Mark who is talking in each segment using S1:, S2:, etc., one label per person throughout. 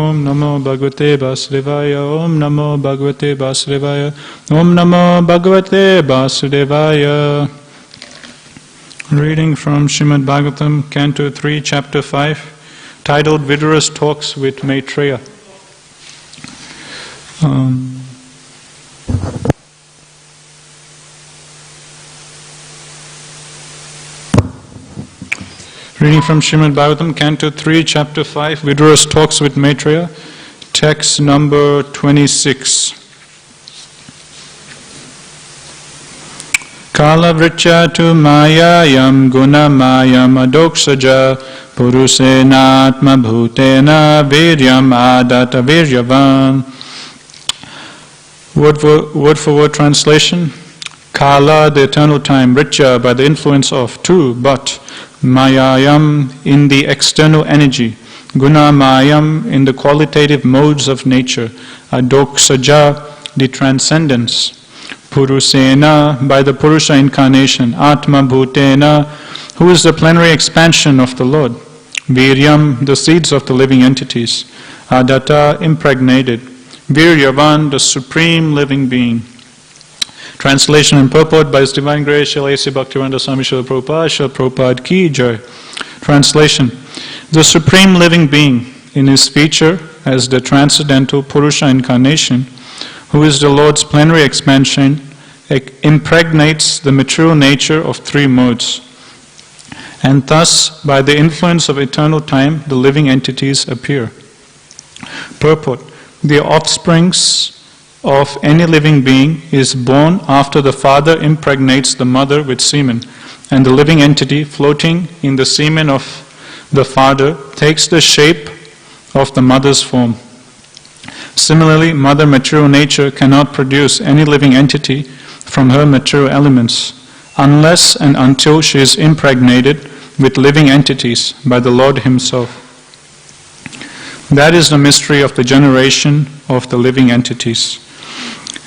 S1: Om Namo Bhagavate Vasudevaya. Om Namo Bhagavate Vasudevaya. Om Namo Bhagavate Vasudevaya. Reading from Srimad Bhagavatam, Canto 3, Chapter 5, titled Vidura's Talks with Maitreya. Reading from Srimad Bhagavatam, Canto 3, Chapter 5, Vidura's Talks with Maitreya, text number 26. Kala vricha tu mayayam guna mayam adoksaja purusenatma bhutena viryam adata viryavan. Word for word translation. Kala, the eternal time, vricha, by the influence of, tu, but, mayayam, in the external energy, guna mayam, in the qualitative modes of nature, adoksaja, the transcendence, purusena, by the Purusha incarnation, atma bhutena, who is the plenary expansion of the Lord, viryam, the seeds of the living entities, adata, impregnated, viryavan, the supreme living being. Translation and purport by His Divine Grace Srila A.C. Bhaktivedanta Swami Srila Prabhupada, Srila Prabhupada Ki Jai. Translation. The Supreme Living Being, in His feature as the transcendental Purusha incarnation, who is the Lord's plenary expansion, impregnates the material nature of three modes. And thus, by the influence of eternal time, the living entities appear. Purport. The offsprings of any living being is born after the father impregnates the mother with semen, and the living entity floating in the semen of the father takes the shape of the mother's form. Similarly, mother material nature cannot produce any living entity from her material elements unless and until she is impregnated with living entities by the Lord Himself. That is the mystery of the generation of the living entities.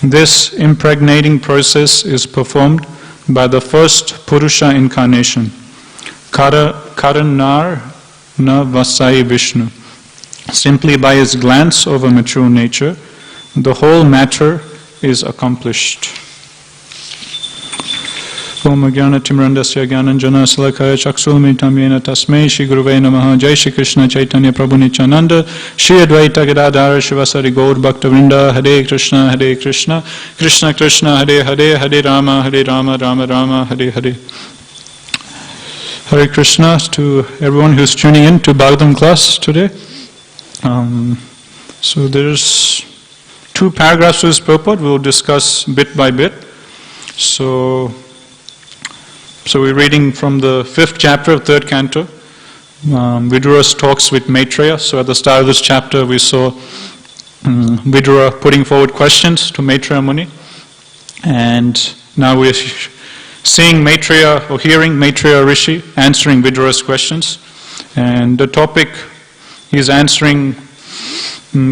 S1: This impregnating process is performed by the first Purusha incarnation, Karanar na Vasai Vishnu. Simply by his glance over material nature, the whole matter is accomplished. Om Jnana Timrandasya Jnananjana Salakaya Chaksulmitam Yena Tasmei Shri Guruve Namaha. Jai Shri Krishna Chaitanya Prabhu Nityananda Shri Advaita Gadadhara Shivasari Gaur Bhaktavrinda. Hare Krishna Krishna Krishna Hare Hare, Hare Rama Rama Rama Hare Hare. Hare Krishna to everyone who's tuning in to Bhagavatam class today. So there's 2 paragraphs of this purport we'll discuss bit by bit. So we're reading from the 5th chapter of 3rd canto, Vidura's talks with Maitreya. So at the start of this chapter we saw Vidura putting forward questions to Maitreya Muni, and now we're seeing Maitreya, or hearing Maitreya Rishi answering Vidura's questions. And the topic he's answering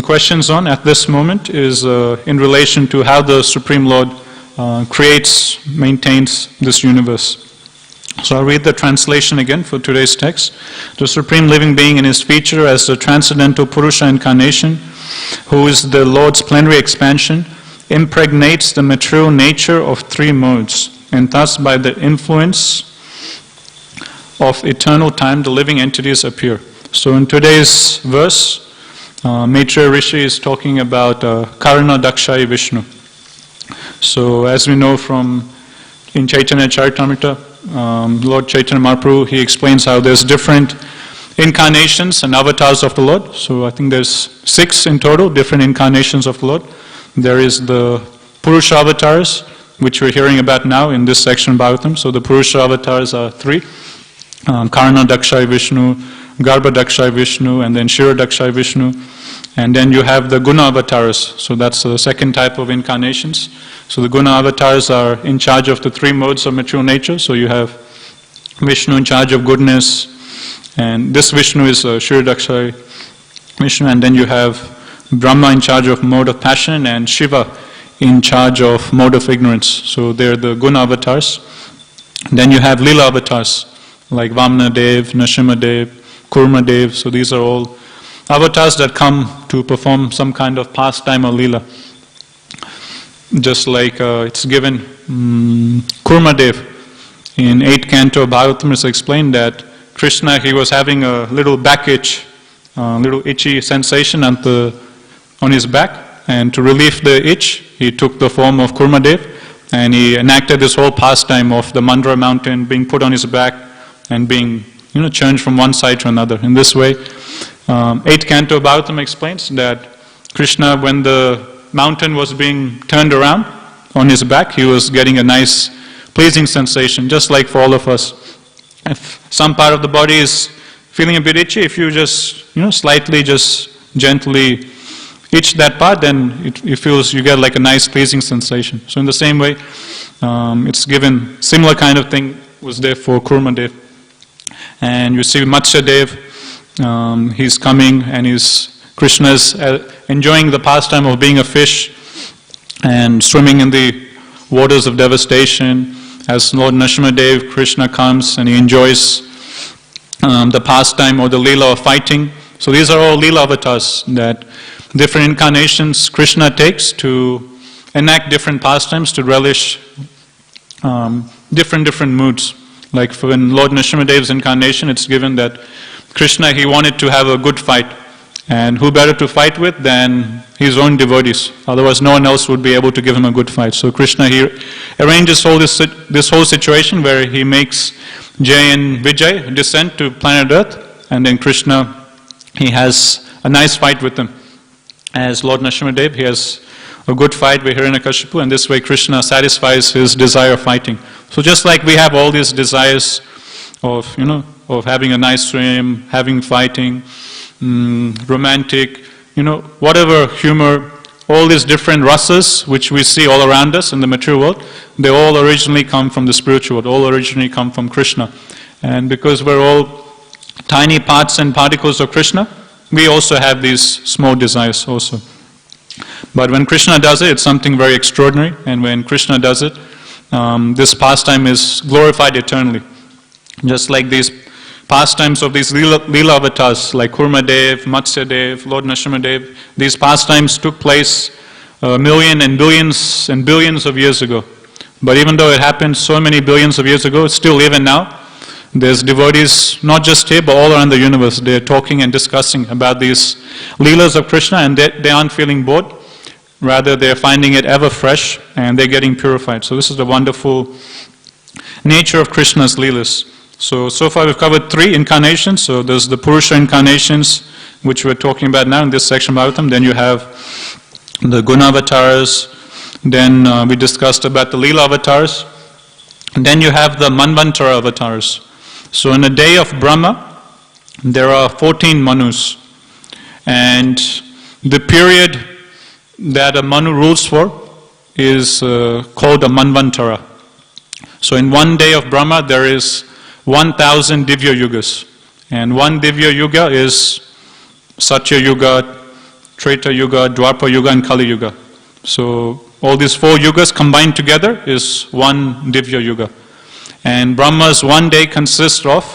S1: questions on at this moment is in relation to how the Supreme Lord creates, maintains this universe. So I'll read the translation again for today's text. The Supreme Living Being in His feature as the transcendental Purusha incarnation, who is the Lord's plenary expansion, impregnates the material nature of 3 modes, and thus by the influence of eternal time the living entities appear. So in today's verse, Maitreya Rishi is talking about Karana Dakshai Vishnu. So as we know from in Chaitanya Charitamrita, Lord Chaitanya Mahaprabhu, he explains how there's different incarnations and avatars of the Lord. So I think there's 6 in total, different incarnations of the Lord. There is the Purusha avatars, which we're hearing about now in this section of Bhagavatam. So the Purusha avatars are 3. Karana Dakshai Vishnu, Garbha Dakshai Vishnu, and then Shira Dakshai Vishnu. And then you have the Guna avatars. So that's the second type of incarnations. So the Guna avatars are in charge of the 3 modes of material nature. So you have Vishnu in charge of goodness, and this Vishnu is Shira Dakshai Vishnu, and then you have Brahma in charge of mode of passion, and Shiva in charge of mode of ignorance. So they're the Guna avatars. Then you have Lila avatars, like Vamana Dev, Nrsimha Dev, Kurma Dev. So these are all avatars that come to perform some kind of pastime or lila. Just like it's given, Kurmadev in 8th canto of Bhagavatam is explained that Krishna, he was having a little back itch, little itchy sensation on his back, and to relieve the itch, he took the form of Kurmadev, and he enacted this whole pastime of the Mandara mountain being put on his back and being, changed from one side to another. In this way, 8th canto of Bhagavatam explains that Krishna, when the mountain was being turned around on his back, he was getting a nice, pleasing sensation, just like for all of us. If some part of the body is feeling a bit itchy, if you just, slightly, just gently itch that part, then it feels, you get like a nice, pleasing sensation. So in the same way, it's given, similar kind of thing was there for Kurmadev. And you see Matsyadev, he's coming and Krishna's enjoying the pastime of being a fish and swimming in the waters of devastation. As Lord Nrsimhadev, Krishna comes and he enjoys the pastime or the lila of fighting. So these are all lila avatars that different incarnations Krishna takes to enact different pastimes, to relish different moods. Like for in Lord Nrsimhadev's incarnation, it's given that Krishna, he wanted to have a good fight. And who better to fight with than his own devotees? Otherwise no one else would be able to give him a good fight. So Krishna, he arranges this whole situation where he makes Jay and Vijay descend to planet Earth, and then Krishna, he has a nice fight with them. As Lord Nrsimhadev, he has a good fight with Hiranyakashipu, and this way Krishna satisfies his desire of fighting. So just like we have all these desires of, of having a nice swim, having fighting, romantic, whatever humor, all these different rasas which we see all around us in the material world, they all originally come from the spiritual world, all originally come from Krishna. And because we're all tiny parts and particles of Krishna, we also have these small desires also. But when Krishna does it, it's something very extraordinary, and when Krishna does it, this pastime is glorified eternally. Just like these pastimes of these lila avatars like Kurmadev, Matsyadev, Lord Nrsimhadev, these pastimes took place a million and billions of years ago. But even though it happened so many billions of years ago, still even now, there's devotees not just here but all around the universe. They're talking and discussing about these leelas of Krishna, and they aren't feeling bored. Rather, they're finding it ever fresh and they're getting purified. So this is the wonderful nature of Krishna's leelas. So far we've covered 3 incarnations. So there's the Purusha incarnations, which we're talking about now in this section of Bhagavatam. Then you have the Guna avatars. Then we discussed about the Leela avatars. And then you have the Manvantara avatars. So in the day of Brahma, there are 14 Manus. And the period that a Manu rules for is called a Manvantara. So in one day of Brahma, there is 1,000 Divya Yugas. And one Divya Yuga is Satya Yuga, Treta Yuga, Dwapara Yuga and Kali Yuga. So all these 4 yugas combined together is one Divya Yuga. And Brahma's one day consists of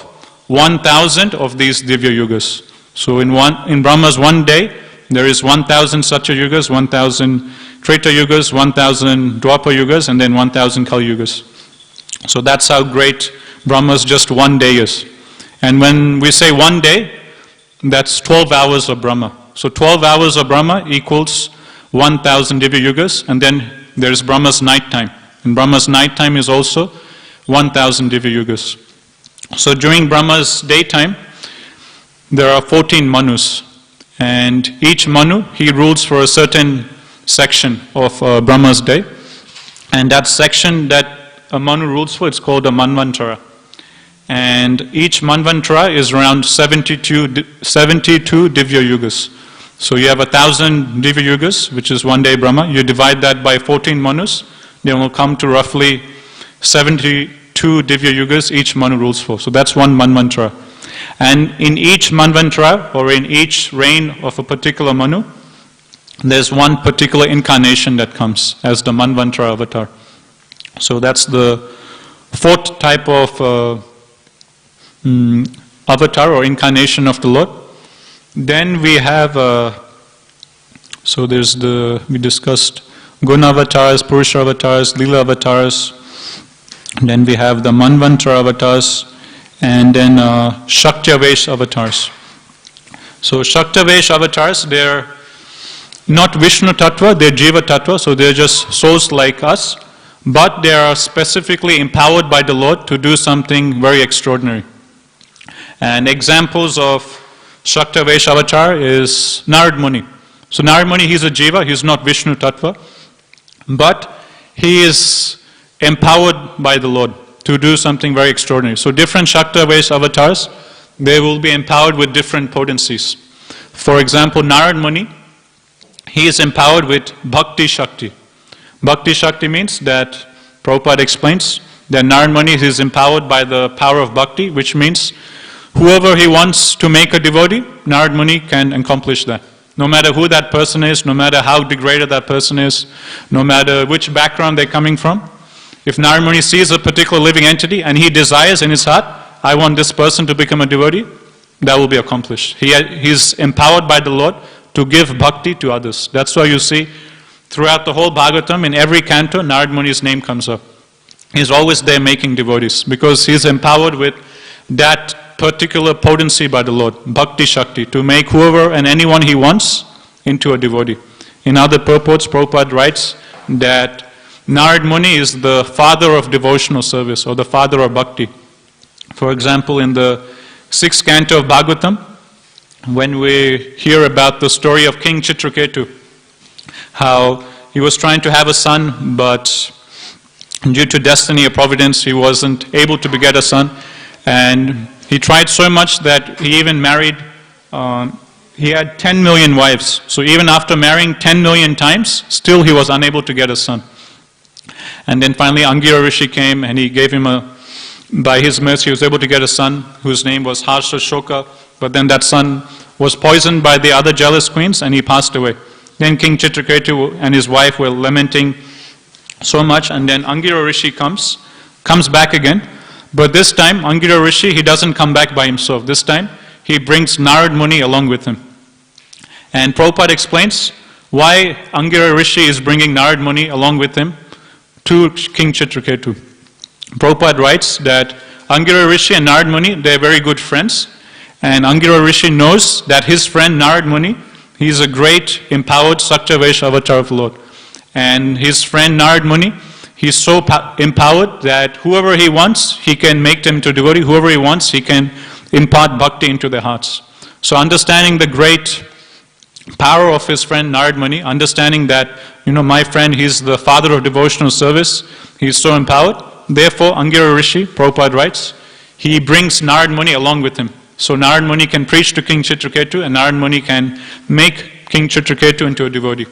S1: 1,000 of these Divya Yugas. So in Brahma's one day, there is 1,000 Satya Yugas, 1,000 Treta Yugas, 1,000 Dwapara Yugas, and then 1,000 Kali Yugas. So that's how great Brahma's just one day is. And when we say one day, that's 12 hours of Brahma. So 12 hours of Brahma equals 1,000 Divya Yugas, and then there's Brahma's night time. And Brahma's night time is also 1,000 Divya Yugas. So during Brahma's daytime, there are 14 Manus. And each Manu, he rules for a certain section of Brahma's day. And that section that a Manu rules for, it's called a Manvantara. And each Manvantara is around 72 Divya Yugas. So you have 1,000 Divya Yugas, which is one day Brahma. You divide that by 14 Manus, then will come to roughly 72 Divya Yugas each Manu rules for. So that's one Manvantara. And in each Manvantara, or in each reign of a particular Manu, there's one particular incarnation that comes as the Manvantara avatar. So that's the 4th type of avatar or incarnation of the Lord. Then we have, so there's we discussed Guna avatars, Purusha avatars, Leela avatars. Then we have the Manvantara avatars, and then Shakti-Avesh avatars. So Shakti-Avesh avatars, they're not Vishnu Tattva, they're Jiva Tattva, so they're just souls like us, but they are specifically empowered by the Lord to do something very extraordinary. And examples of Shakti-Avesh avatar is Narad Muni. So Narad Muni, he's a Jiva, he's not Vishnu Tattva, but he is empowered by the Lord to do something very extraordinary. So different Shakti-Avesh avatars, they will be empowered with different potencies. For example, Narad Muni, he is empowered with Bhakti Shakti. Bhakti Shakti means that, Prabhupada explains, that Narad Muni is empowered by the power of Bhakti, which means whoever he wants to make a devotee, Narad Muni can accomplish that. No matter who that person is, no matter how degraded that person is, no matter which background they're coming from, if Narad Muni sees a particular living entity and he desires in his heart, I want this person to become a devotee, that will be accomplished. He's empowered by the Lord to give bhakti to others. That's why you see throughout the whole Bhagavatam, in every canto, Narad Muni's name comes up. He's always there making devotees because he's empowered with that particular potency by the Lord, Bhakti Shakti, to make whoever and anyone he wants into a devotee. In other purports, Prabhupada writes that Narad Muni is the father of devotional service or the father of bhakti. For example, in the 6th canto of Bhagavatam, when we hear about the story of King Chitraketu, how he was trying to have a son, but due to destiny or providence, he wasn't able to beget a son. And he tried so much that he even married, he had 10 million wives. So even after marrying 10 million times, still he was unable to get a son. And then finally Angira Rishi came and he gave him by his mercy, he was able to get a son whose name was Harsha Shoka. But then that son was poisoned by the other jealous queens and he passed away. Then King Chitraketu and his wife were lamenting so much, and then Angira Rishi comes back again. But this time, Angira Rishi, he doesn't come back by himself. This time, he brings Narad Muni along with him. And Prabhupada explains why Angira Rishi is bringing Narad Muni along with him to King Chitraketu. Prabhupada writes that Angira Rishi and Narad Muni, they're very good friends. And Angira Rishi knows that his friend Narad Muni, he's a great empowered Shakti-Avesh avatar of the Lord. And his friend Narad Muni, he's so empowered that whoever he wants, he can make them to devotee. Whoever he wants, he can impart bhakti into their hearts. So understanding the great power of his friend Narad Muni, understanding that, my friend, he's the father of devotional service, he's so empowered. Therefore, Angira Rishi, Prabhupada writes, he brings Narad Muni along with him. So Narad Muni can preach to King Chitraketu and Narad Muni can make King Chitraketu into a devotee.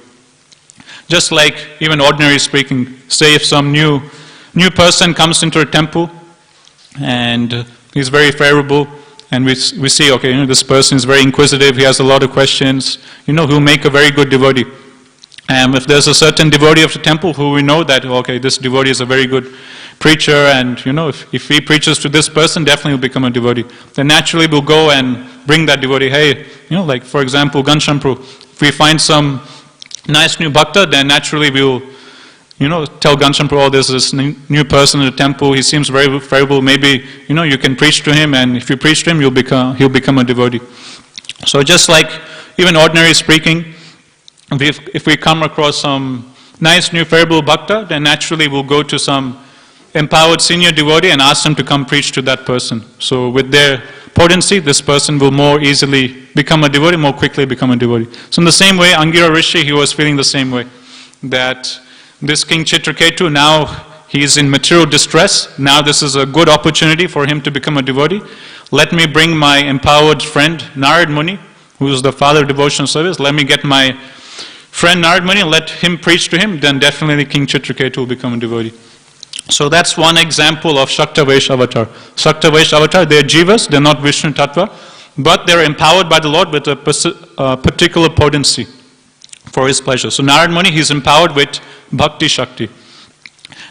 S1: Just like, even ordinary speaking, say if some new person comes into a temple and he's very favorable and we see, okay, this person is very inquisitive, he has a lot of questions, he'll make a very good devotee. And if there's a certain devotee of the temple who we know that, okay, this devotee is a very good preacher and, if he preaches to this person, definitely will become a devotee. Then naturally we'll go and bring that devotee, hey, like for example, Ghanshyam Prabhu, if we find some nice new bhakta, then naturally we'll, tell Ghanshyam Prabhu, there's this new person in the temple, he seems very favorable, maybe, you can preach to him, and if you preach to him, he'll become a devotee. So just like, even ordinary speaking, if we come across some nice new favorable bhakta, then naturally we'll go to some empowered senior devotee and ask them to come preach to that person. So with their potency, this person will more easily become a devotee, more quickly become a devotee. So in the same way, Angira Rishi, he was feeling the same way. That this King Chitraketu, now he's in material distress. Now this is a good opportunity for him to become a devotee. Let me bring my empowered friend Narad Muni, who is the father of devotional service. Let me get my friend Narad Muni and let him preach to him. Then definitely King Chitraketu will become a devotee. So that's one example of Shakti-Avesh avatar. Shakti-Avesh avatar, they're jivas, they're not Vishnu Tattva, but they're empowered by the Lord with a particular potency for his pleasure. So Narad Muni, he's empowered with Bhakti Shakti.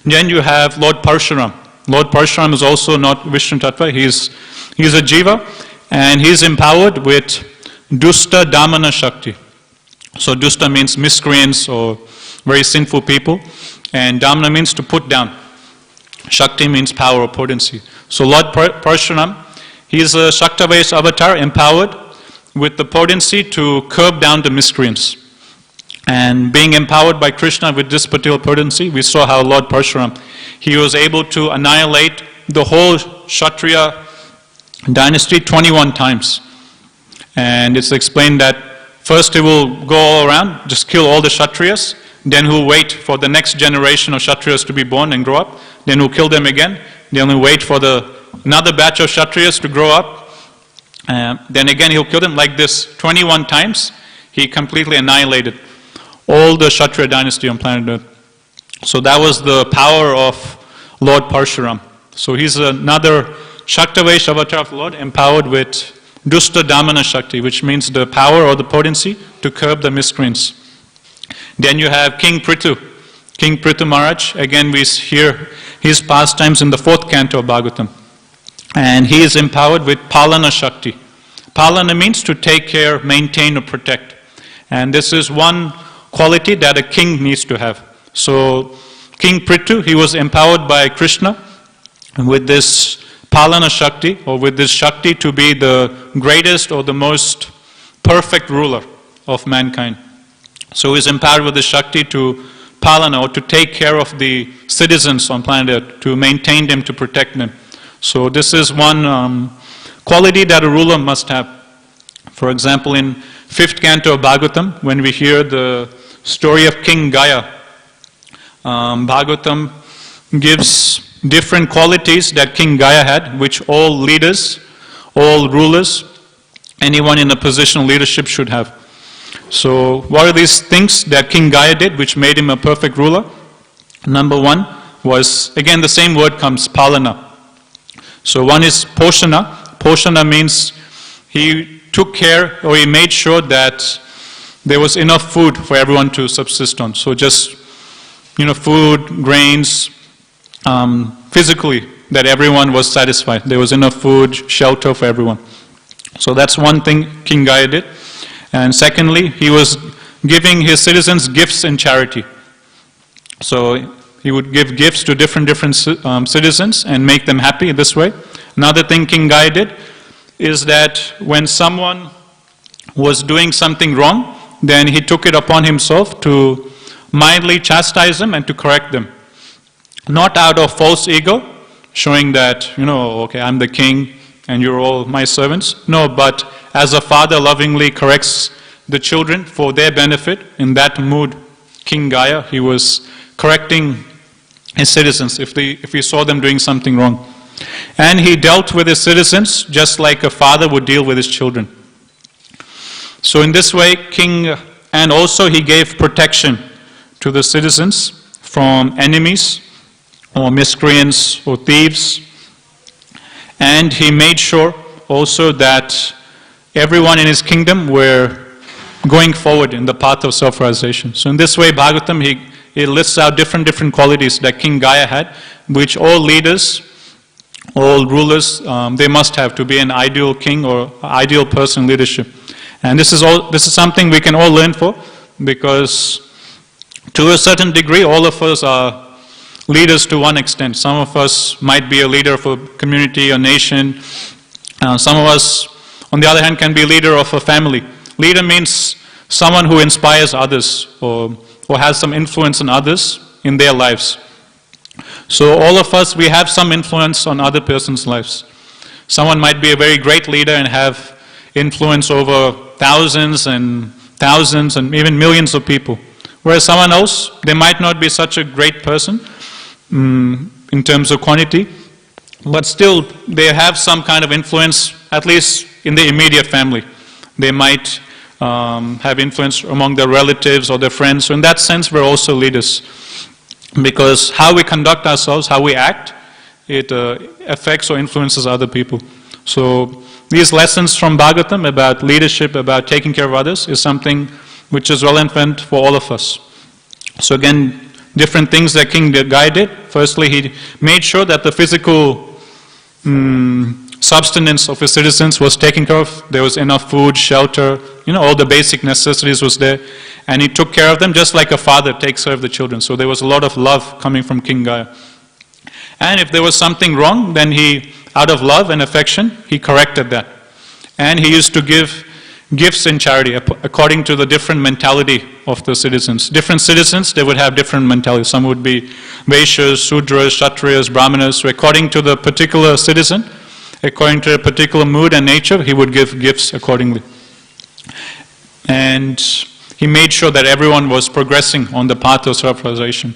S1: Then you have Lord Parshuram. Lord Parshuram is also not Vishnu Tattva, he's a jiva, and he's empowered with Dusta Damana Shakti. So Dusta means miscreants or very sinful people, and Damana means to put down. Shakti means power or potency. So Lord Parshuram, he is a Shaktavash avatar empowered with the potency to curb down the miscreants. And being empowered by Krishna with this particular potency, we saw how Lord Parshuram, he was able to annihilate the whole Kshatriya dynasty 21 times. And it's explained that first he will go all around, just kill all the Kshatriyas, then he'll wait for the next generation of Kshatriyas to be born and grow up, then he'll kill them again, then he'll wait for another batch of Kshatriyas to grow up, then again he'll kill them. Like this 21 times, he completely annihilated all the Kshatriya dynasty on planet Earth. So that was the power of Lord Parshuram. So he's another Shaktavash avatar of the Lord, empowered with Dusta Damana Shakti, which means the power or the potency to curb the miscreants. Then you have King Prithu. King Prithu Maharaj, again we hear his pastimes in the 4th canto of Bhagavatam. And he is empowered with Palana Shakti. Palana means to take care, maintain or protect. And this is one quality that a king needs to have. So King Prithu, he was empowered by Krishna with this Palana Shakti, or with this Shakti to be the greatest or the most perfect ruler of mankind. So he's empowered with the Shakti to Palana, or to take care of the citizens on planet Earth, to maintain them, to protect them. So this is one quality that a ruler must have. For example, in 5th canto of Bhagavatam, when we hear the story of King Gaya, Bhagavatam gives different qualities that King Gaya had, which all leaders, all rulers, anyone in a position of leadership should have. So what are these things that King Gaya did which made him a perfect ruler? Number one was, again the same word comes, Palana. So one is Poshana. Poshana means he took care, or he made sure that there was enough food for everyone to subsist on. So just, food, grains, physically, that everyone was satisfied. There was enough food, shelter for everyone. So that's one thing King Gaya did. And secondly, he was giving his citizens gifts in charity. So he would give gifts to different citizens and make them happy this way. Another thing King Gaya did is that when someone was doing something wrong, then he took it upon himself to mildly chastise them and to correct them. Not out of false ego, showing that, okay, I'm the king and you're all my servants. No, but as a father lovingly corrects the children for their benefit. In that mood, King Gaya, he was correcting his citizens if he saw them doing something wrong. And he dealt with his citizens just like a father would deal with his children. So in this way, and also he gave protection to the citizens from enemies or miscreants or thieves. And he made sure also that everyone in his kingdom were going forward in the path of self-realization. So in this way, Bhagavatam, he lists out different qualities that King Gaya had, which all leaders, all rulers, they must have to be an ideal king or ideal person in leadership. And this is something we can all learn for, because to a certain degree, all of us are leaders to one extent. Some of us might be a leader of a community, a nation. Some of us, on the other hand, can be a leader of a family. Leader means someone who inspires others or has some influence on others in their lives. So all of us, we have some influence on other person's lives. Someone might be a very great leader and have influence over thousands and even millions of people. Whereas someone else, they might not be such a great person in terms of quantity, but still they have some kind of influence, at least in the immediate family. They might have influence among their relatives or their friends. So in that sense, we're also leaders. Because how we conduct ourselves, how we act, it affects or influences other people. So these lessons from Bhagavatam about leadership, about taking care of others, is something which is relevant for all of us. So again, different things that King Gaya did. Firstly, he made sure that the physical subsistence of his citizens was taken care of. There was enough food, shelter, all the basic necessities was there. And he took care of them just like a father takes care of the children. So there was a lot of love coming from King Gaya. And if there was something wrong, then he, out of love and affection, he corrected that. And he used to give gifts in charity according to the different mentality of the citizens. Different citizens, they would have different mentalities. Some would be Vaishyas, Sudras, Kshatriyas, Brahmanas. So according to the particular citizen, according to a particular mood and nature, he would give gifts accordingly. And he made sure that everyone was progressing on the path of self-realization.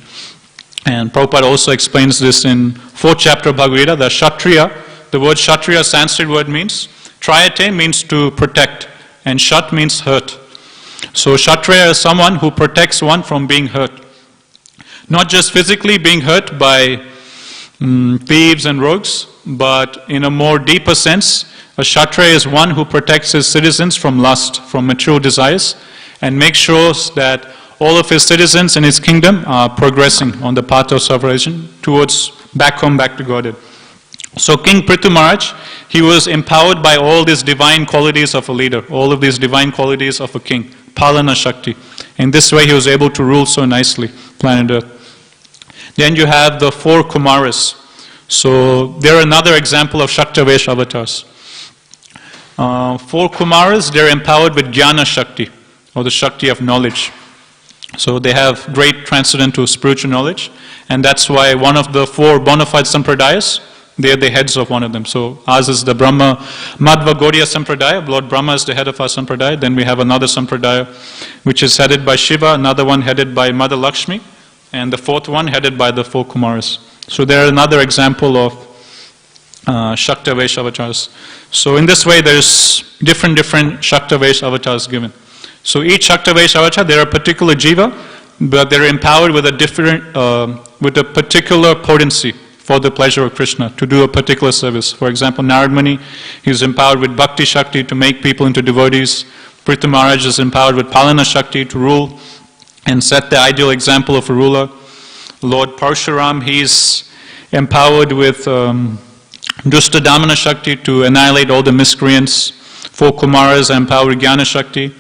S1: And Prabhupada also explains this in 4th chapter of Bhagavad Gita, that Kshatriya, the word Kshatriya, Sanskrit word means, Trayate means to protect, and Shat means hurt. So Kshatriya is someone who protects one from being hurt. Not just physically being hurt by thieves and rogues, but in a more deeper sense, a Kshatriya is one who protects his citizens from lust, from material desires, and makes sure that all of his citizens in his kingdom are progressing on the path of self-realization towards back home, back to Godhead. So King Prithu Maharaj, he was empowered by all these divine qualities of a leader, all of these divine qualities of a king, Palana Shakti. In this way he was able to rule so nicely, planet Earth. Then you have the 4 Kumaras. So they're another example of Shaktavesh avatars. 4 Kumaras, they're empowered with Jnana Shakti, or the Shakti of knowledge. So they have great transcendental spiritual knowledge, and that's why one of the 4 bona fide sampradayas, they are the heads of one of them. So ours is the Brahma Madhva Gaudiya Sampradaya. Lord Brahma is the head of our sampradaya. Then we have another sampradaya which is headed by Shiva, another one headed by Mother Lakshmi, and the 4th one headed by the 4 Kumaras. So they're another example of Shaktavesh avatars. So in this way there's different Shaktavesh avatars given. So each Shaktavesh avatar, they're a particular jiva, but they're empowered with with a particular potency for the pleasure of Krishna, to do a particular service. For example, Narad Muni, he's empowered with Bhakti Shakti to make people into devotees. Prithu Maharaj is empowered with Palana Shakti to rule and set the ideal example of a ruler. Lord Parshuram, he's empowered with Dusta Damana Shakti to annihilate all the miscreants. 4 Kumaras are empowered with Jnana Shakti.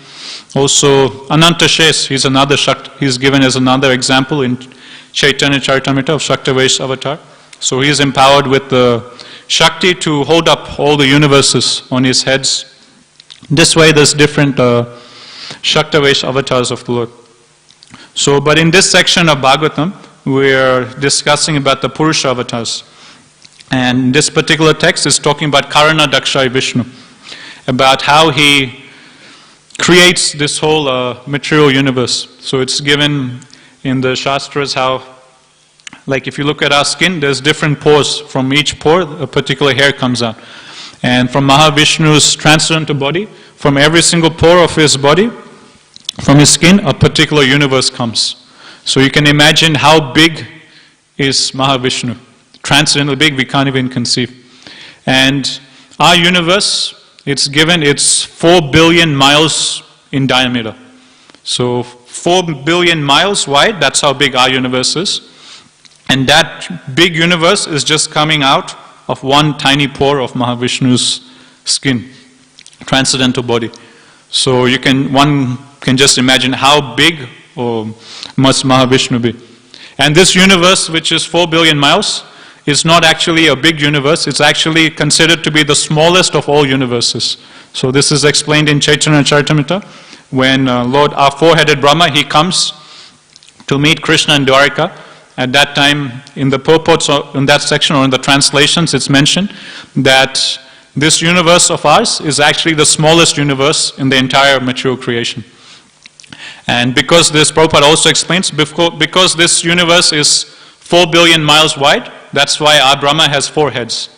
S1: Also, Ananta Shes, he's another Shakti, he's given as another example in Chaitanya Charitamrita of Shaktavesh avatar. So he is empowered with the Shakti to hold up all the universes on his heads. This way there's different Shaktavesh avatars of the Lord. So, but in this section of Bhagavatam, we're discussing about the Purusha avatars. And this particular text is talking about Karana Dakshai Vishnu, about how he creates this whole material universe. So it's given in the Shastras how, like if you look at our skin, there's different pores. From each pore, a particular hair comes out. And from Mahavishnu's transcendental body, from every single pore of his body, from his skin, a particular universe comes. So you can imagine how big is Mahavishnu. Transcendently big, we can't even conceive. And our universe, it's 4 billion miles in diameter. So 4 billion miles wide, that's how big our universe is. And that big universe is just coming out of one tiny pore of Mahavishnu's skin, transcendental body. So one can just imagine how big must Mahavishnu be. And this universe, which is 4 billion miles, is not actually a big universe. It's actually considered to be the smallest of all universes. So this is explained in Chaitanya Charitamrita, when Lord, our 4-headed Brahma, he comes to meet Krishna in Dwarika. At that time, in the purports in that section or in the translations, it's mentioned that this universe of ours is actually the smallest universe in the entire material creation. And because this, Prabhupada also explains, because this universe is 4 billion miles wide, that's why our Brahma has 4 heads.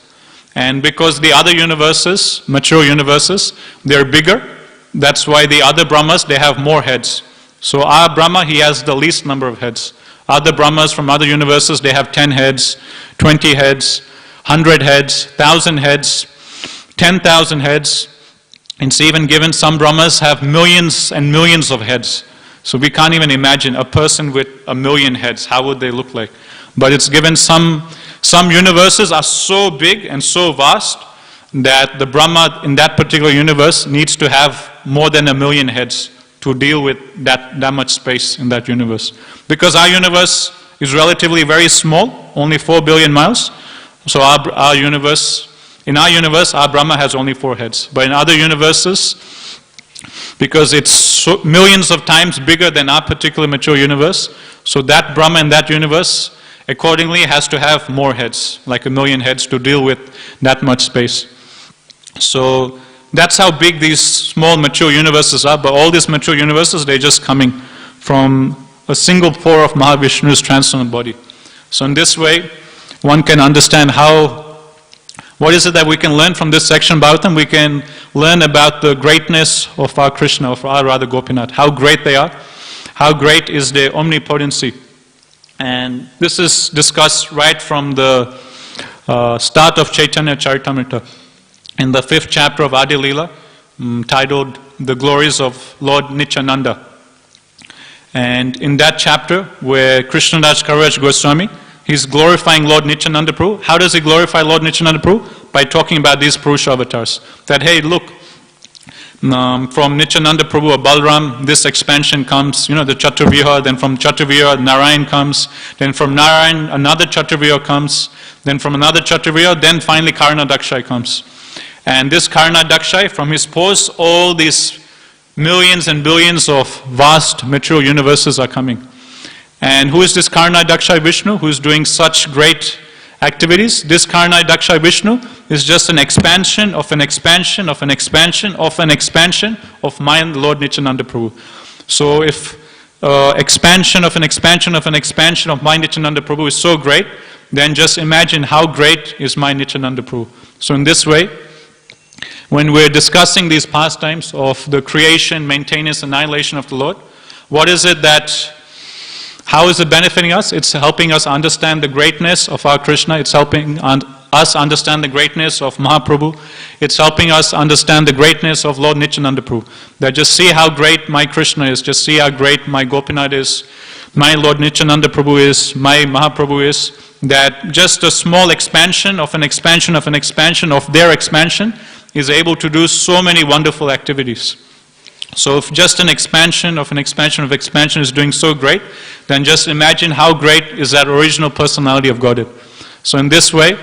S1: And because the other universes, material universes, they're bigger, that's why the other Brahmas, they have more heads. So our Brahma, he has the least number of heads. Other Brahmas from other universes, they have 10 heads, 20 heads, 100 heads, 1,000 heads, 10,000 heads. It's even given some Brahmas have millions and millions of heads. So we can't even imagine a person with 1,000,000 heads, how would they look like? But it's given some universes are so big and so vast that the Brahma in that particular universe needs to have more than 1 million heads to deal with that much space in that universe. Because our universe is relatively very small, only 4 billion miles. So our universe, in our universe, our Brahma has only 4 heads. But in other universes, because it's so millions of times bigger than our particular mature universe, so that Brahma in that universe accordingly has to have more heads, like 1 million heads to deal with that much space. So that's how big these small mature universes are, but all these mature universes, they're just coming from a single pore of Mahavishnu's transcendental body. So in this way, one can understand what is it that we can learn from this section about them? We can learn about the greatness of our Krishna, of our Radha Gopinath, how great they are, how great is their omnipotency. And this is discussed right from the start of Chaitanya Charitamrita, in the 5th chapter of Adi Leela, titled The Glories of Lord Nityananda. And in that chapter, where Krishnadas Kaviraj Goswami, he's glorifying Lord Nityananda Prabhu. How does he glorify Lord Nityananda Prabhu? By talking about these Purusha avatars. That, hey, look, from Nityananda Prabhu or Balram, this expansion comes, the Chaturvyuha, then from Chaturvyuha, Narayan comes, then from Narayan, another Chaturvyuha comes, then from another Chaturvyuha, then finally Karna Dakshai comes. And this Karna Dakshai, from his pores, all these millions and billions of vast mature universes are coming. And who is this Karna Dakshai Vishnu who is doing such great activities? This Karna Dakshai Vishnu is just an expansion of an expansion of an expansion of an expansion of my Lord Nityananda Prabhu. So if expansion of an expansion of an expansion of my Nityananda Prabhu is so great, then just imagine how great is my Nityananda Prabhu. So in this way, when we're discussing these pastimes of the creation, maintenance, annihilation of the Lord, what is it how is it benefiting us? It's helping us understand the greatness of our Krishna. It's helping us understand the greatness of Mahaprabhu. It's helping us understand the greatness of Lord Nityananda Prabhu. That just see how great my Krishna is, just see how great my Gopinath is, my Lord Nityananda Prabhu is, my Mahaprabhu is, that just a small expansion of an expansion of an expansion of their expansion is able to do so many wonderful activities. So if just an expansion of an expansion of expansion is doing so great, then just imagine how great is that original personality of Godhead. So in this way,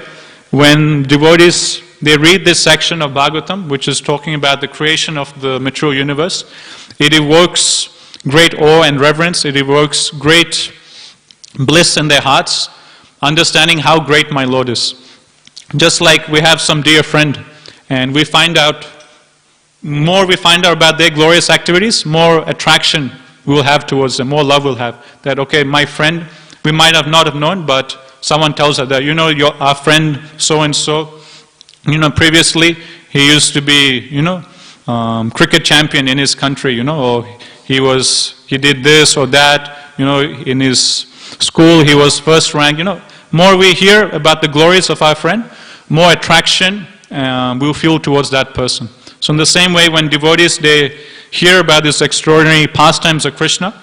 S1: when devotees, they read this section of Bhagavatam, which is talking about the creation of the mature universe, it evokes great awe and reverence, it evokes great bliss in their hearts, understanding how great my Lord is. Just like we have some dear friend, and we find out about their glorious activities, more attraction we will have towards them, more love we'll have. That, okay, my friend, we might not have known, but someone tells us that, our friend so-and-so, previously he used to be, cricket champion in his country, or he did this or that, in his school he was first rank, More we hear about the glories of our friend, more attraction we'll feel towards that person. So in the same way, when devotees, they hear about these extraordinary pastimes of Krishna,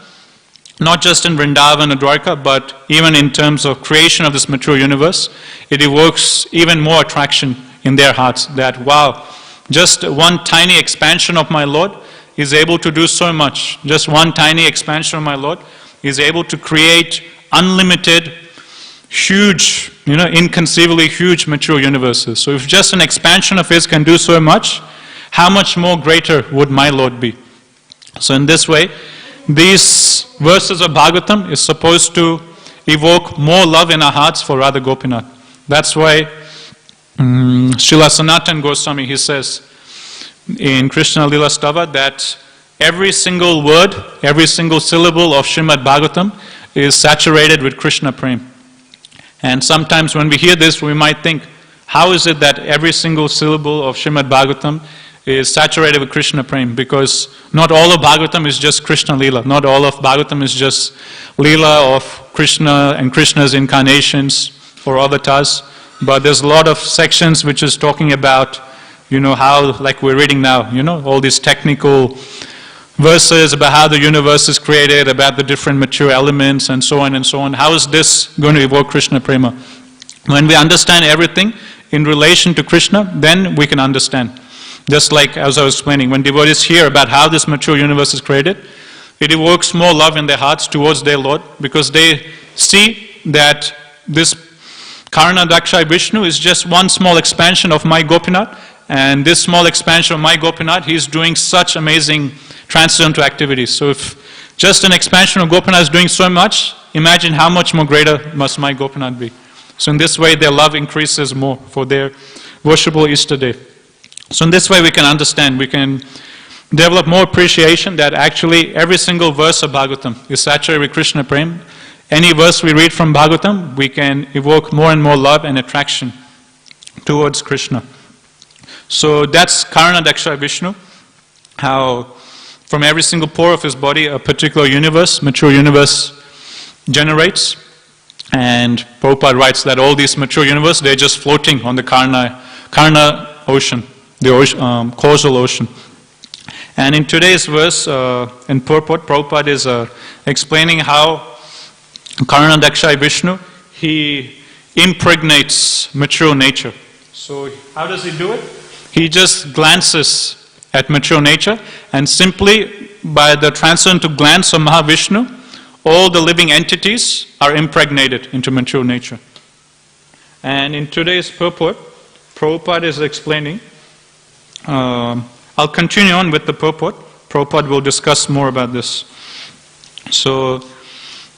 S1: not just in Vrindavan or Dwarka, but even in terms of creation of this mature universe, it evokes even more attraction in their hearts, that wow, just one tiny expansion of my Lord is able to do so much. Just one tiny expansion of my Lord is able to create unlimited, huge, inconceivably huge mature universes. So if just an expansion of his can do so much, how much more greater would my Lord be? So in this way, these verses of Bhagavatam is supposed to evoke more love in our hearts for Radha Gopinath. That's why Srila Sanatana Goswami, he says in Krishna Lila Stava that every single word, every single syllable of Srimad Bhagavatam is saturated with Krishna Prem. And sometimes when we hear this, we might think, how is it that every single syllable of Srimad Bhagavatam is saturated with Krishna Prem? Because not all of Bhagavatam is just Krishna Leela. Not all of Bhagavatam is just Leela of Krishna and Krishna's incarnations or avatars. But there's a lot of sections which is talking about, how, like we're reading now, all these technical verses about how the universe is created, about the different mature elements and so on and so on. How is this going to evoke Krishna Prema? When we understand everything, in relation to Krishna, then we can understand. Just like as I was explaining, when devotees hear about how this mature universe is created, it evokes more love in their hearts towards their Lord, because they see that this Karana Daksha Vishnu is just one small expansion of my Gopinath, and this small expansion of my Gopinath, he is doing such amazing transcendental activities. So if just an expansion of Gopinath is doing so much, imagine how much more greater must my Gopinath be. So in this way, their love increases more for their worshipable Ishtadev. So in this way, we can understand, we can develop more appreciation that actually every single verse of Bhagavatam is saturated with Krishna Prem. Any verse we read from Bhagavatam, we can evoke more and more love and attraction towards Krishna. So that's Karana Daksha Vishnu, how from every single pore of his body a particular universe, mature universe generates. And Prabhupada writes that all these mature universes, they're just floating on the Karana ocean, the ocean, causal ocean. And in today's verse, in purport, Prabhupada is explaining how Karana Daksha Vishnu, he impregnates mature nature. So how does he do it? He just glances at mature nature, and simply by the transcendental glance of Mahavishnu, all the living entities are impregnated into mature nature. And in today's purport, Prabhupada is explaining, I'll continue on with the purport. Prabhupada will discuss more about this. So,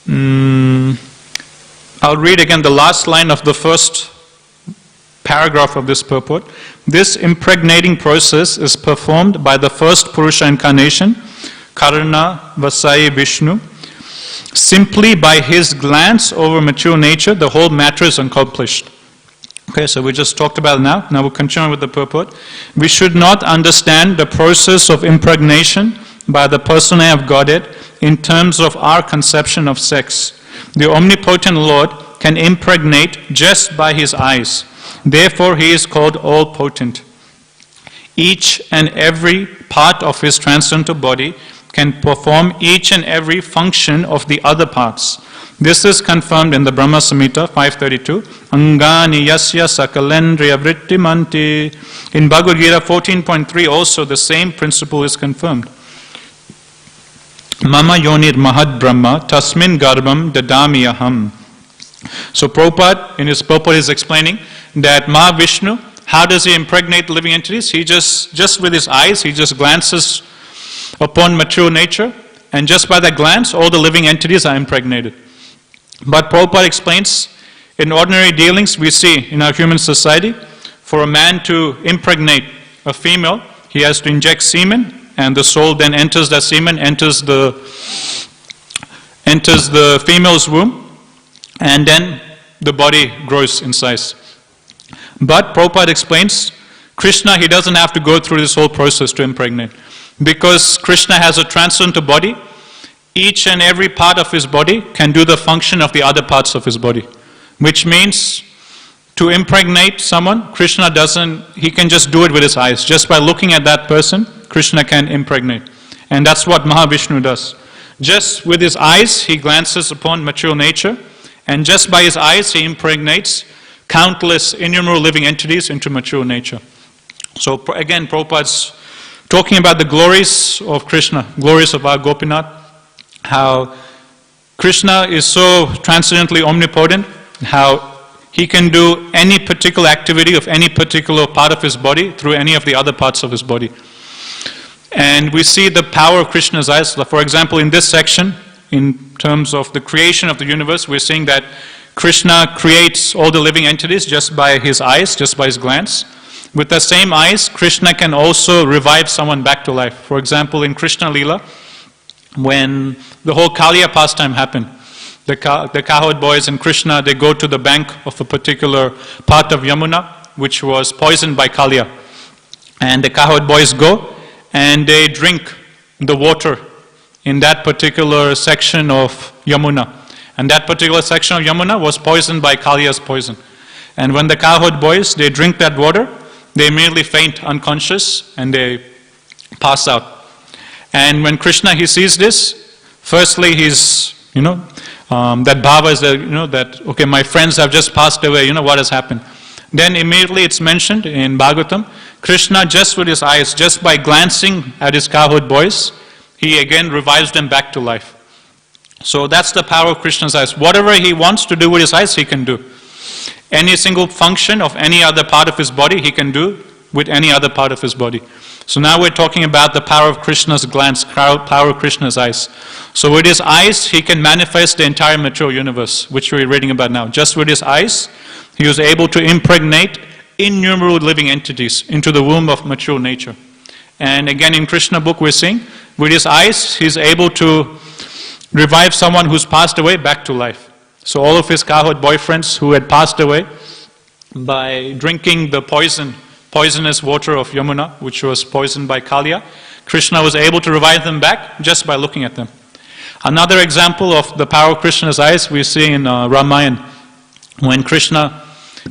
S1: I'll read again the last line of the first paragraph of this purport. This impregnating process is performed by the first Purusha incarnation, Karana Vasai Vishnu. Simply by his glance over mature nature, the whole matter is accomplished. Okay, so we just talked about it now. Now we'll continue with the purport. We should not understand the process of impregnation by the personality of Godhead in terms of our conception of sex. The omnipotent Lord can impregnate just by his eyes. Therefore, he is called all-potent. Each and every part of his transcendental body can perform each and every function of the other parts. This is confirmed in the Brahma Samhita 532. Angani yasya sakalendriya vrittimanti. In Bhagavad Gita 14.3 also the same principle is confirmed. Mama yonir mahad brahma tasmin garbham dadami aham. So Prabhupada in his purport is explaining that Mahavishnu, how does he impregnate living entities? He just with his eyes, he just glances upon mature nature, and just by that glance, all the living entities are impregnated. But Prabhupada explains, in ordinary dealings we see in our human society, for a man to impregnate a female, he has to inject semen, and the soul then enters that semen, enters the female's womb, and then the body grows in size. But Prabhupada explains, Krishna, he doesn't have to go through this whole process to impregnate. Because Krishna has a transcendental body, each and every part of his body can do the function of the other parts of his body. Which means, to impregnate someone, Krishna doesn't, he can just do it with his eyes. Just by looking at that person, Krishna can impregnate. And that's what Mahavishnu does. Just with his eyes, he glances upon mature nature, and just by his eyes, he impregnates countless innumerable living entities into mature nature. So again, Prabhupada's talking about the glories of Krishna, glories of our Gopinath, how Krishna is so transcendently omnipotent, how he can do any particular activity of any particular part of his body through any of the other parts of his body. And we see the power of Krishna's eyes. For example, in this section, in terms of the creation of the universe, we're seeing that Krishna creates all the living entities just by his eyes, just by his glance. With the same eyes, Krishna can also revive someone back to life. For example, in Krishna Leela, when the whole Kaliya pastime happened, the cowherd boys and Krishna, they go to the bank of a particular part of Yamuna, which was poisoned by Kaliya. And the cowherd boys go and they drink the water in that particular section of Yamuna. And that particular section of Yamuna was poisoned by Kaliya's poison. And when the cowherd boys, they drink that water, they immediately faint unconscious and they pass out. And when Krishna, he sees this, firstly he's, that bhava is, that, okay, my friends have just passed away, what has happened? Then immediately it's mentioned in Bhagavatam, Krishna just with his eyes, just by glancing at his cowherd boys, he again revives them back to life. So that's the power of Krishna's eyes. Whatever he wants to do with his eyes, he can do. Any single function of any other part of his body, he can do with any other part of his body. So now we're talking about the power of Krishna's glance, power of Krishna's eyes. So with his eyes, he can manifest the entire material universe, which we're reading about now. Just with his eyes, he was able to impregnate innumerable living entities into the womb of material nature. And again, in Krishna book, we're seeing, with his eyes, he's able to revive someone who's passed away back to life. So all of his cowherd boyfriends who had passed away by drinking the poisonous water of Yamuna, which was poisoned by Kaliya, Krishna was able to revive them back just by looking at them. Another example of the power of Krishna's eyes we see in Ramayana. When Krishna,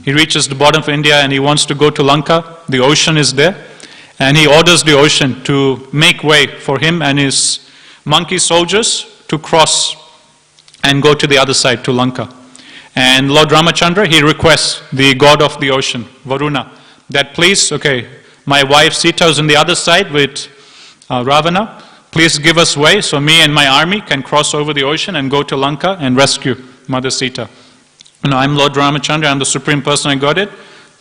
S1: he reaches the bottom of India and he wants to go to Lanka, the ocean is there, and he orders the ocean to make way for him and his monkey soldiers to cross and go to the other side, to Lanka. And Lord Ramachandra, he requests the god of the ocean, Varuna, that please, my wife Sita is on the other side with Ravana, please give us way so me and my army can cross over the ocean and go to Lanka and rescue Mother Sita. I'm Lord Ramachandra, I'm the Supreme Personality of Godhead,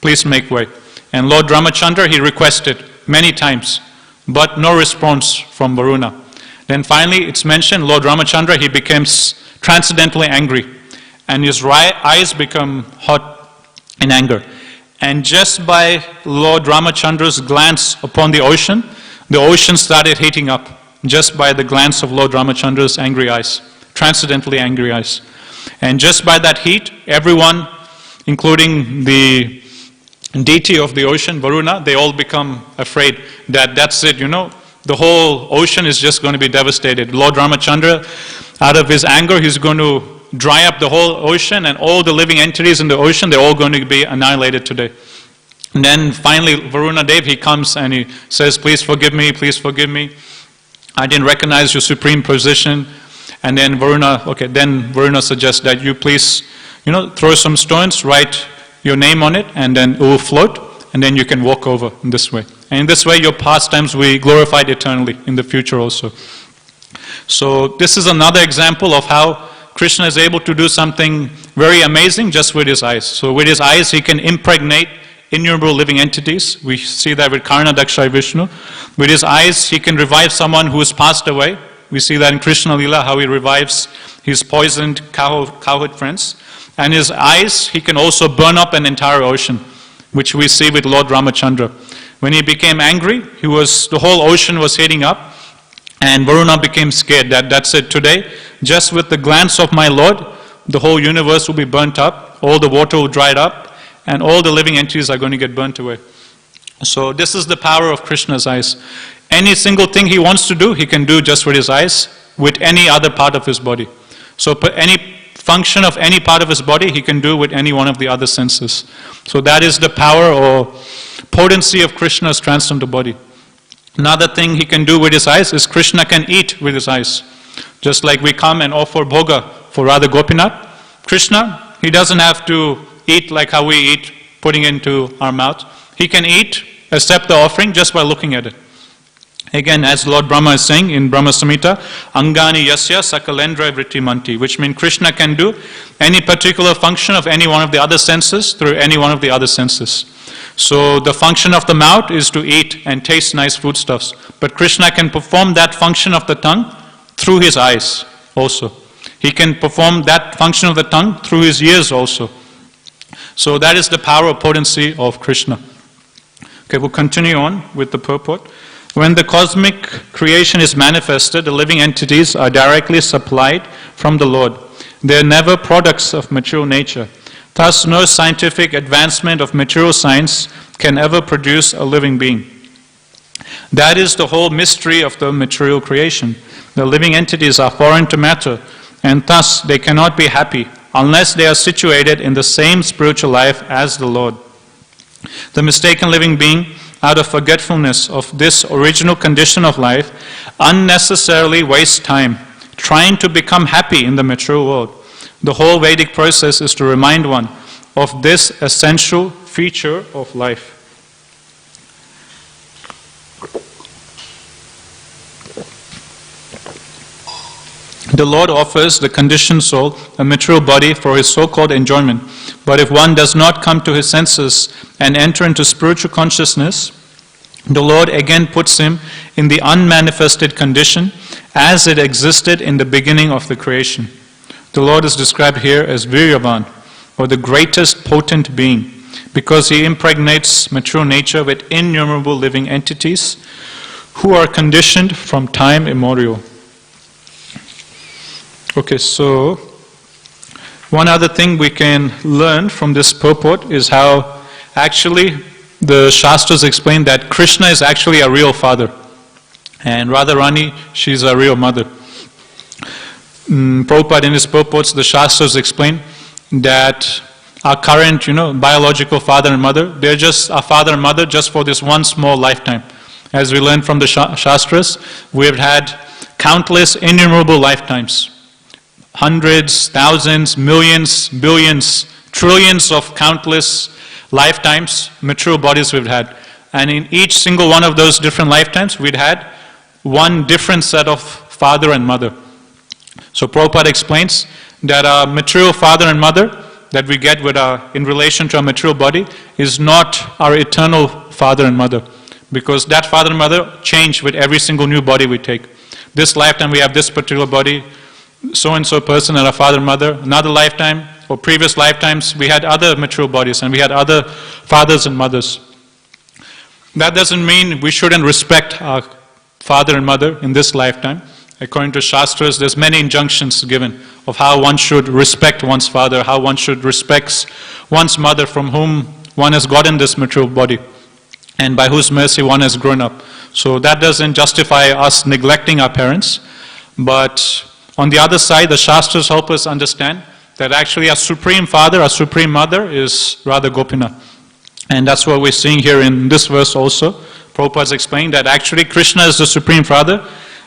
S1: please make way. And Lord Ramachandra, he requested many times, but no response from Varuna. Then finally, it's mentioned, Lord Ramachandra, he becomes transcendently angry, and his eyes become hot in anger. And just by Lord Ramachandra's glance upon the ocean started heating up, just by the glance of Lord Ramachandra's angry eyes, transcendently angry eyes. And just by that heat, everyone, including the deity of the ocean, Varuna, they all become afraid that that's it, the whole ocean is just going to be devastated. Lord Ramachandra, out of his anger, he's going to dry up the whole ocean, and all the living entities in the ocean, they're all going to be annihilated today. And then finally, Varuna Dev, he comes and he says, please forgive me, I didn't recognize your supreme position. And then Varuna suggests that you please, throw some stones, write your name on it, and then it will float, and then you can walk over in this way. And in this way, your pastimes will be glorified eternally in the future also. So this is another example of how Krishna is able to do something very amazing just with his eyes. So with his eyes, he can impregnate innumerable living entities. We see that with Karna Dakshai Vishnu. With his eyes, he can revive someone who has passed away. We see that in Krishna Lila, how he revives his poisoned cowherd friends. And his eyes, he can also burn up an entire ocean, which we see with Lord Ramachandra. When he became angry, the whole ocean was heating up, and Varuna became scared that that's it today. Just with the glance of my Lord, the whole universe will be burnt up, all the water will dry up, and all the living entities are going to get burnt away. So this is the power of Krishna's eyes. Any single thing he wants to do, he can do just with his eyes, with any other part of his body. So any function of any part of his body, he can do with any one of the other senses. So that is the power or potency of Krishna's transcendental body. Another thing he can do with his eyes is Krishna can eat with his eyes. Just like we come and offer bhoga for Radha Gopinath, Krishna, he doesn't have to eat like how we eat, putting into our mouth. He can eat, accept the offering just by looking at it. Again, as Lord Brahma is saying in Brahma Samhita, Angani yasya sakalendra vrittimanti, which means Krishna can do any particular function of any one of the other senses through any one of the other senses. So the function of the mouth is to eat and taste nice foodstuffs. But Krishna can perform that function of the tongue through his eyes also. He can perform that function of the tongue through his ears also. So that is the power or potency of Krishna. Okay, we'll continue on with the purport. When the cosmic creation is manifested, the living entities are directly supplied from the Lord. They are never products of material nature. Thus, no scientific advancement of material science can ever produce a living being. That is the whole mystery of the material creation. The living entities are foreign to matter, and thus they cannot be happy unless they are situated in the same spiritual life as the Lord. The mistaken living being, out of forgetfulness of this original condition of life, unnecessarily wastes time trying to become happy in the material world. The whole Vedic process is to remind one of this essential feature of life. The Lord offers the conditioned soul a material body for his so-called enjoyment. But if one does not come to his senses and enter into spiritual consciousness, the Lord again puts him in the unmanifested condition as it existed in the beginning of the creation. The Lord is described here as Viryavan, or the greatest potent being, because he impregnates material nature with innumerable living entities who are conditioned from time immemorial. Okay, so one other thing we can learn from this purport is how actually the Shastras explain that Krishna is actually a real father and Radharani, she's a real mother. Prabhupada in his purports, the Shastras explain that our current, biological father and mother, they're just a father and mother just for this one small lifetime. As we learn from the Shastras, we have had countless, innumerable lifetimes. Hundreds, thousands, millions, billions, trillions of countless lifetimes, material bodies we've had. And in each single one of those different lifetimes, we'd had one different set of father and mother. So Prabhupada explains that our material father and mother that we get in relation to our material body is not our eternal father and mother. Because that father and mother change with every single new body we take. This lifetime we have this particular body, so-and-so person and our father and mother. Another lifetime or previous lifetimes we had other material bodies and we had other fathers and mothers. That doesn't mean we shouldn't respect our father and mother in this lifetime. According to Shastras, there's many injunctions given of how one should respect one's father, how one should respect one's mother from whom one has gotten this material body and by whose mercy one has grown up. So that doesn't justify us neglecting our parents, but on the other side, the Shastras help us understand that actually our supreme father, our supreme mother is Radha Gopinath. And that's what we're seeing here in this verse also. Prabhupada's explaining that actually Krishna is the supreme father.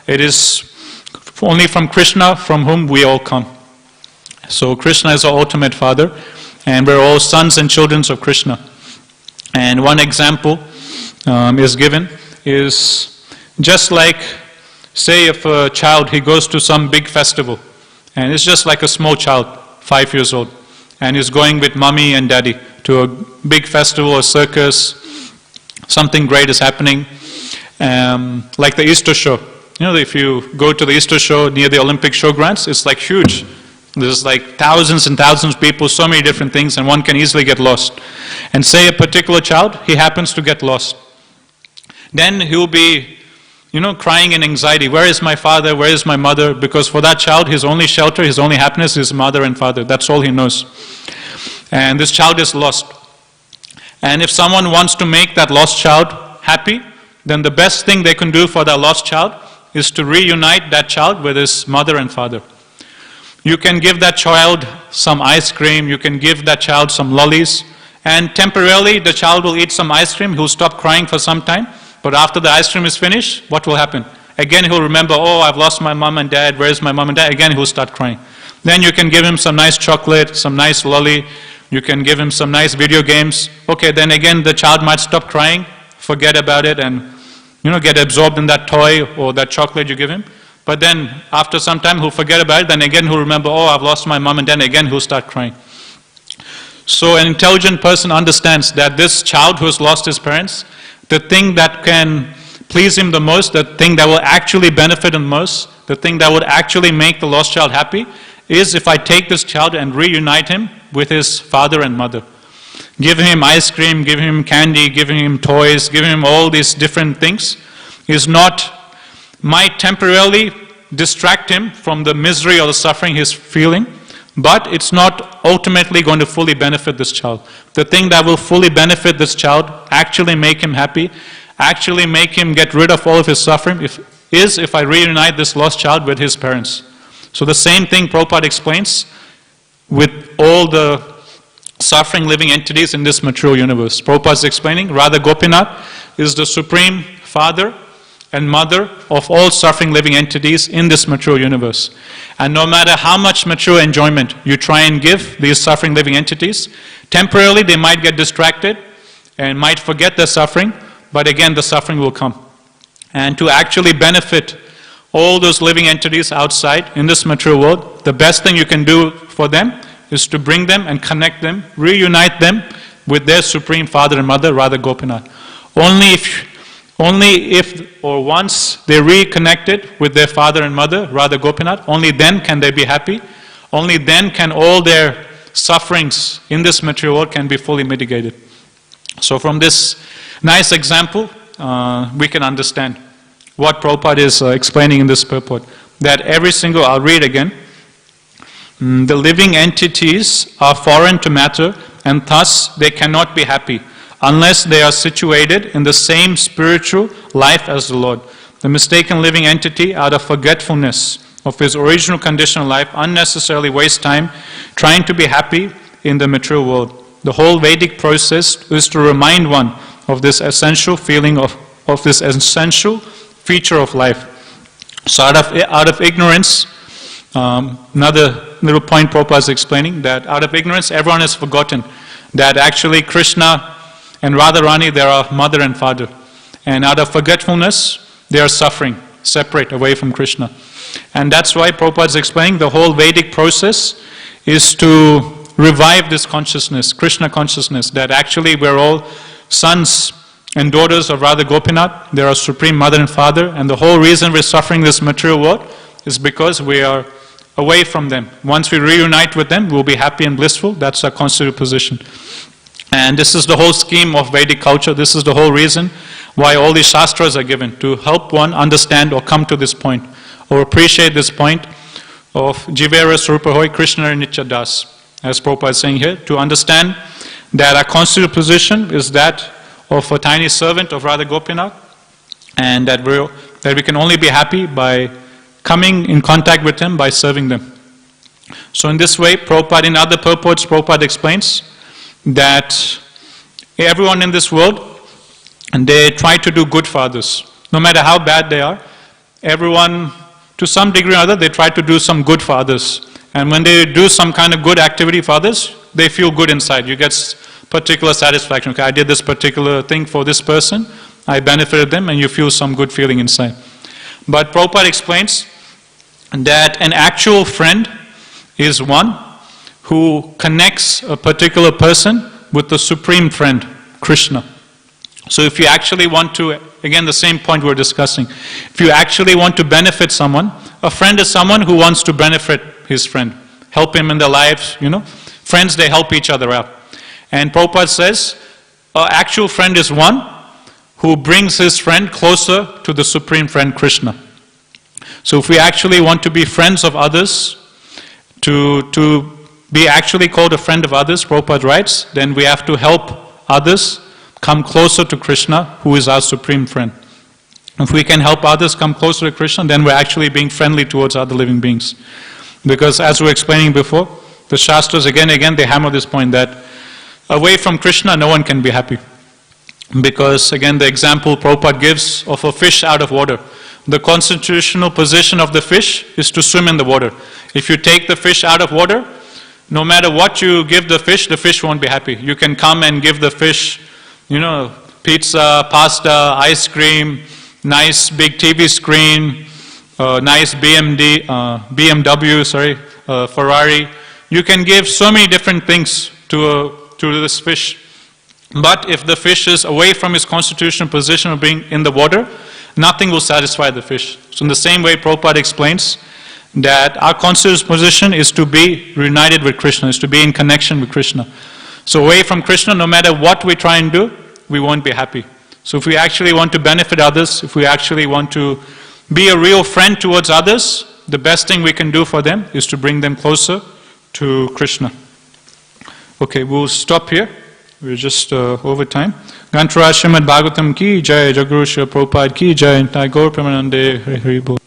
S1: It is only from Krishna from whom we all come. So Krishna is our ultimate father, and we're all sons and children of Krishna. And one example is given is just like, say if a child, he goes to some big festival, and it's just like a small child, 5 years old, and he's going with mommy and daddy to a big festival or circus, something great is happening, like the Easter show. If you go to the Easter show near the Olympic showgrounds, it's like huge. There's like thousands and thousands of people, so many different things, and one can easily get lost. And say a particular child, he happens to get lost. Then he'll be crying in anxiety, where is my father, where is my mother? Because for that child, his only shelter, his only happiness is mother and father. That's all he knows. And this child is lost. And if someone wants to make that lost child happy, then the best thing they can do for that lost child is to reunite that child with his mother and father. You can give that child some ice cream, you can give that child some lollies, and temporarily the child will eat some ice cream, he'll stop crying for some time. But after the ice cream is finished, what will happen? Again he'll remember, oh, I've lost my mom and dad, where's my mom and dad? Again he'll start crying. Then you can give him some nice chocolate, some nice lolly, you can give him some nice video games. Okay, then again the child might stop crying, forget about it, and get absorbed in that toy or that chocolate you give him. But then after some time he'll forget about it, then again he'll remember, oh, I've lost my mom and dad, again he'll start crying. So an intelligent person understands that this child who has lost his parents, the thing that can please him the most, the thing that will actually benefit him most, the thing that would actually make the lost child happy, is if I take this child and reunite him with his father and mother. Give him ice cream, give him candy, give him toys, give him all these different things, might temporarily distract him from the misery or the suffering he's feeling, but it's not ultimately going to fully benefit this child. The thing that will fully benefit this child, actually make him happy, actually make him get rid of all of his suffering, is if I reunite this lost child with his parents. So the same thing Prabhupada explains with all the suffering living entities in this material universe. Prabhupada is explaining, Radha Gopinath is the supreme father and mother of all suffering living entities in this material universe. And no matter how much material enjoyment you try and give these suffering living entities, temporarily they might get distracted and might forget their suffering, but again the suffering will come. And to actually benefit all those living entities outside in this material world, the best thing you can do for them is to bring them and connect them, reunite them with their Supreme Father and Mother, Radha Gopinath. Only if or once they reconnected with their Father and Mother, Radha Gopinath, only then can they be happy. Only then can all their sufferings in this material world can be fully mitigated. So from this nice example, we can understand what Prabhupada is explaining in this purport. That every single, I'll read again, the living entities are foreign to matter, and thus they cannot be happy unless they are situated in the same spiritual life as the Lord. The mistaken living entity, out of forgetfulness of his original conditional life, unnecessarily wastes time trying to be happy in the material world. The whole Vedic process is to remind one of this essential feeling of this essential feature of life. So out of ignorance, another little point Prabhupada is explaining, that out of ignorance everyone has forgotten that actually Krishna and Radharani, they are mother and father. And out of forgetfulness, they are suffering, separate away from Krishna. And that's why Prabhupada is explaining the whole Vedic process is to revive this consciousness, Krishna consciousness, that actually we're all sons and daughters of Radha Gopinath. They are Supreme Mother and Father, and the whole reason we're suffering this material world is because we are away from them. Once we reunite with them, we'll be happy and blissful. That's our constituted position. And this is the whole scheme of Vedic culture. This is the whole reason why all these shastras are given, to help one understand or come to this point, or appreciate this point of Jivera Swarupa Hoy Krishna Nitya Das, as Prabhupada is saying here, to understand that our constituted position is that of a tiny servant of Radha Gopinath, and that we can only be happy by coming in contact with him, by serving them. So in this way, Prabhupada, in other purports, Prabhupada explains that everyone in this world, and they try to do good for others. No matter how bad they are, everyone, to some degree or other, they try to do some good for others. And when they do some kind of good activity for others, they feel good inside. You get particular satisfaction. Okay, I did this particular thing for this person, I benefited them, and you feel some good feeling inside. But Prabhupada explains that an actual friend is one who connects a particular person with the Supreme Friend, Krishna. So if you actually want to, again the same point we're discussing, if you actually want to benefit someone, a friend is someone who wants to benefit his friend, help him in their lives, Friends, they help each other out. And Prabhupada says, an actual friend is one who brings his friend closer to the Supreme Friend, Krishna. So if we actually want to be friends of others, to be actually called a friend of others, Prabhupada writes, then we have to help others come closer to Krishna, who is our Supreme Friend. If we can help others come closer to Krishna, then we're actually being friendly towards other living beings. Because as we were explaining before, the Shastras again and again, they hammer this point that away from Krishna, no one can be happy. Because again, the example Prabhupada gives of a fish out of water. The constitutional position of the fish is to swim in the water. If you take the fish out of water, no matter what you give the fish won't be happy. You can come and give the fish, pizza, pasta, ice cream, nice big TV screen, nice BMW, Ferrari. You can give so many different things to this fish. But if the fish is away from its constitutional position of being in the water, nothing will satisfy the fish. So in the same way, Prabhupada explains that our constitutional position is to be reunited with Krishna, is to be in connection with Krishna. So away from Krishna, no matter what we try and do, we won't be happy. So if we actually want to benefit others, if we actually want to be a real friend towards others, the best thing we can do for them is to bring them closer to Krishna. Okay, we'll stop here. We're just over time. Gantra Srimad Bhagavatam ki jai, Jaguru Srila Prabhupada ki jai, Tagore Premanande Hari Hari Bol.